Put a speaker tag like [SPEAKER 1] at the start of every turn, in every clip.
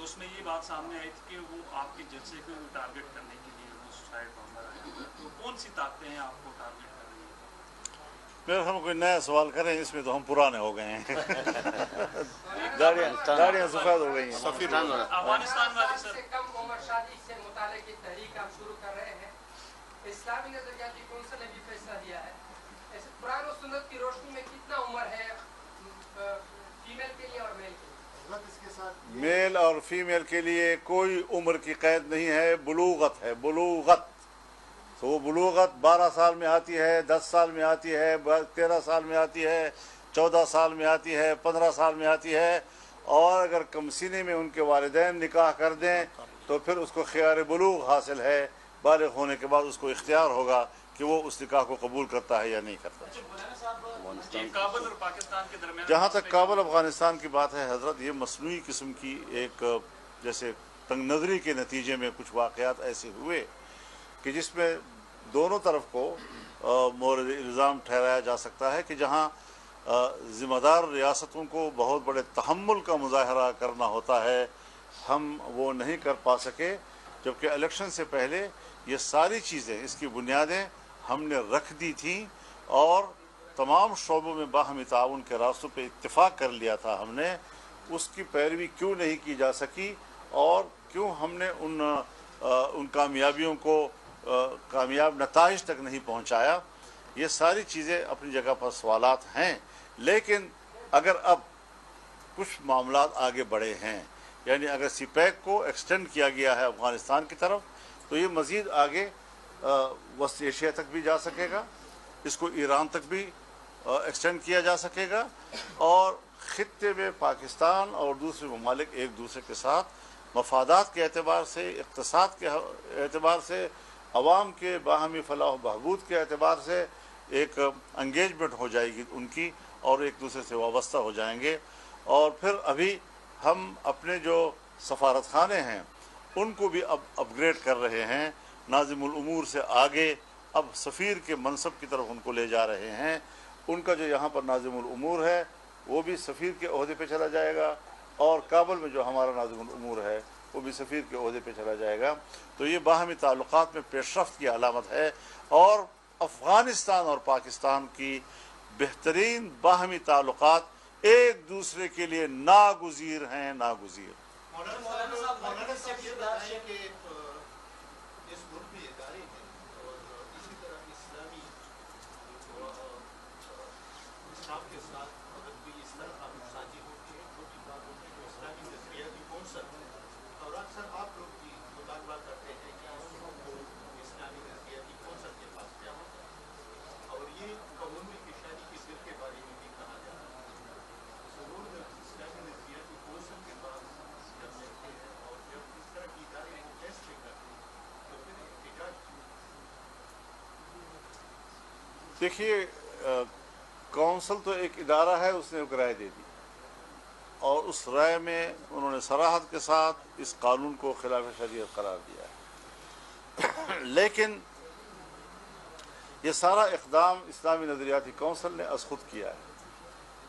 [SPEAKER 1] اس میں یہ بات سامنے آئی تھی کہ وہ آپ کے جلسے کو ٹارگٹ کرنے کے لیے وہ سوسائڈ بامبر آیا تھا، تو کون سی طاقتیں ہیں آپ کو ٹارگٹ کر رہی ہیں؟
[SPEAKER 2] پھر ہم کوئی نیا سوال کریں، اس میں تو ہم پرانے ہو گئے ہیں، داڑیاں سفید ہو گئی ہیں۔
[SPEAKER 1] افغانستان والی سر
[SPEAKER 3] کم عمر شادی سے متعلق کی تحریک آپ شروع کر رہے ہیں، اسلامی نظریاتی کونسل نے بھی فیصلہ دیا ہے، ایسے قرآن و سنت کی روشنی میں کتنا عمر ہے فیمیل کے لیے اور میل کے لیے؟
[SPEAKER 2] میل اور فیمیل کے لیے کوئی عمر کی قید نہیں ہے، بلوغت ہے، بلوغت۔ تو وہ بلوغت 12 سال میں آتی ہے، 10 سال میں آتی ہے، 13 سال میں آتی ہے، 14 سال میں آتی ہے، 15 سال میں آتی ہے، اور اگر کم سینے میں ان کے والدین نکاح کر دیں تو پھر اس کو خیار بلوغ حاصل ہے، بالغ ہونے کے بعد اس کو اختیار ہوگا کہ وہ اس نکاح کو قبول کرتا ہے یا نہیں کرتا۔
[SPEAKER 1] کابل اور پاکستان کے درمیان
[SPEAKER 2] جہاں تک کابل افغانستان کی بات ہے حضرت، یہ مصنوعی قسم کی ایک جیسے تنگ نظری کے نتیجے میں کچھ واقعات ایسے ہوئے کہ جس میں دونوں طرف کو مورد الزام ٹھہرایا جا سکتا ہے کہ جہاں ذمہ دار ریاستوں کو بہت بڑے تحمل کا مظاہرہ کرنا ہوتا ہے، ہم وہ نہیں کر پا سکے، جبکہ الیکشن سے پہلے یہ ساری چیزیں، اس کی بنیادیں ہم نے رکھ دی تھیں اور تمام شعبوں میں باہمی تعاون کے راستوں پہ اتفاق کر لیا تھا ہم نے۔ اس کی پیروی کیوں نہیں کی جا سکی اور کیوں ہم نے ان کامیابیوں کو کامیاب نتائج تک نہیں پہنچایا، یہ ساری چیزیں اپنی جگہ پر سوالات ہیں۔ لیکن اگر اب کچھ معاملات آگے بڑھے ہیں، یعنی اگر سی پیک کو ایکسٹینڈ کیا گیا ہے افغانستان کی طرف، تو یہ مزید آگے وسط ایشیا تک بھی جا سکے گا، اس کو ایران تک بھی ایکسٹینڈ کیا جا سکے گا، اور خطے میں پاکستان اور دوسرے ممالک ایک دوسرے کے ساتھ مفادات کے اعتبار سے، اقتصاد کے اعتبار سے، عوام کے باہمی فلاح و بہبود کے اعتبار سے ایک انگیجمنٹ ہو جائے گی ان کی، اور ایک دوسرے سے وابستہ ہو جائیں گے۔ اور پھر ابھی ہم اپنے جو سفارت خانے ہیں ان کو بھی اب اپ گریڈ کر رہے ہیں، ناظم الامور سے آگے اب سفیر کے منصب کی طرف ان کو لے جا رہے ہیں۔ ان کا جو یہاں پر ناظم الامور ہے وہ بھی سفیر کے عہدے پہ چلا جائے گا، اور کابل میں جو ہمارا ناظم الامور ہے وہ بھی سفیر کے عہدے پہ چلا جائے گا۔ تو یہ باہمی تعلقات میں پیش رفت کی علامت ہے، اور افغانستان اور پاکستان کی بہترین باہمی تعلقات ایک دوسرے کے لیے ناگزیر ہیں، ناگزیر۔
[SPEAKER 4] مولانا صاحب یہ بات ہے کہ اس ملک میں ادارے ہیں اور اسی طرح اسلامی اسلام کے ساتھ اگر کوئی اس طرح آپ سازی ہوتی ہے، چھوٹی بات ہوتی ہے، تو اسلامی نظریاتی کونسل اور اکثر آپ لوگ بھی مطالبہ کرتے ہیں کہ اس کو اسلامی نظریاتی کونسل کے پاس جانا چاہیے، اور یہ قانون کی شادی کے سر کے بارے میں بھی کہا جاتا ہے۔ ضرور اسلامی نظریاتی کونسل کے پاس جب جاتے ہیں اور جب اس طرح کی ادارے کو فیصلے کرتے ہیں تو پھر احتجاج کیوں؟
[SPEAKER 2] دیکھیے، کونسل تو ایک ادارہ ہے، اس نے ایک رائے دے دی، اور اس رائے میں انہوں نے صراحت کے ساتھ اس قانون کو خلاف شریعت قرار دیا ہے، لیکن یہ سارا اقدام اسلامی نظریاتی کونسل نے از خود کیا ہے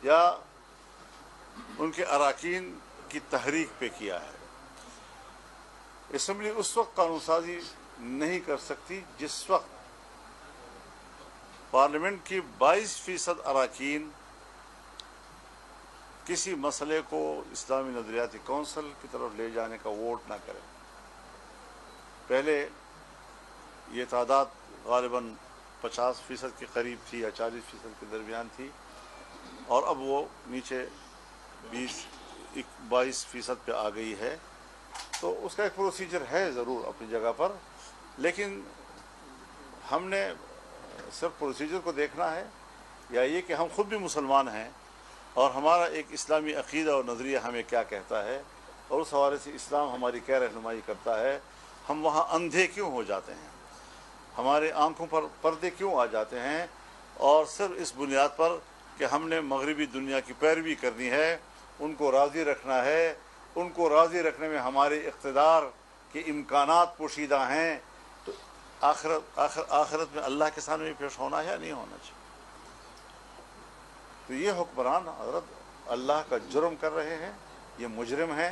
[SPEAKER 2] یا ان کے اراکین کی تحریک پہ کیا ہے۔ اسمبلی اس وقت قانون سازی نہیں کر سکتی جس وقت پارلیمنٹ کی 22% اراکین کسی مسئلے کو اسلامی نظریاتی کونسل کی طرف لے جانے کا ووٹ نہ کریں۔ پہلے یہ تعداد غالباً 50% کے قریب تھی یا 40% کے درمیان تھی، اور اب وہ نیچے 22% پہ آ گئی ہے۔ تو اس کا ایک پروسیجر ہے ضرور اپنی جگہ پر، لیکن ہم نے صرف پروسیجر کو دیکھنا ہے، یا یہ کہ ہم خود بھی مسلمان ہیں اور ہمارا ایک اسلامی عقیدہ اور نظریہ ہمیں کیا کہتا ہے، اور اس حوالے سے اسلام ہماری کیا رہنمائی کرتا ہے۔ ہم وہاں اندھے کیوں ہو جاتے ہیں، ہمارے آنکھوں پر پردے کیوں آ جاتے ہیں، اور صرف اس بنیاد پر کہ ہم نے مغربی دنیا کی پیروی کرنی ہے، ان کو راضی رکھنا ہے، ان کو راضی رکھنے میں ہمارے اقتدار کے امکانات پوشیدہ ہیں، تو آخرت میں اللہ کے سامنے پیش ہونا ہے یا نہیں ہونا چاہیے۔ تو یہ حکمران حضرت اللہ کا جرم کر رہے ہیں، یہ مجرم ہیں،